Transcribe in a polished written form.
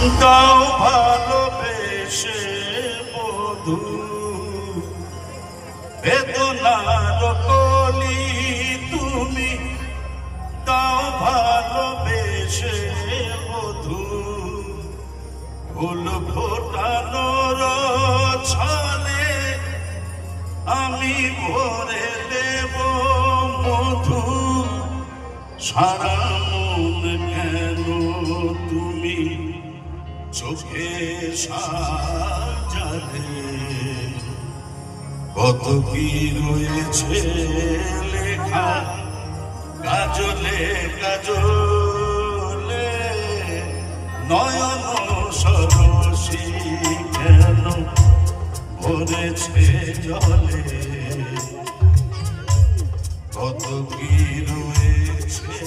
দাও ভালোবেসে বধু বেদনার কলি তুমি দাও ভালোবেসে বধু ফুল ফোটানোর ছলে আমি ভরে দেব মধু সারা মন কেন তুমি চোখে সাজালে কত কি রয়েছে লেখা কাজলে কাজলে নয়ন সরসী কেন ভরেছে জলে কত কি রয়েছে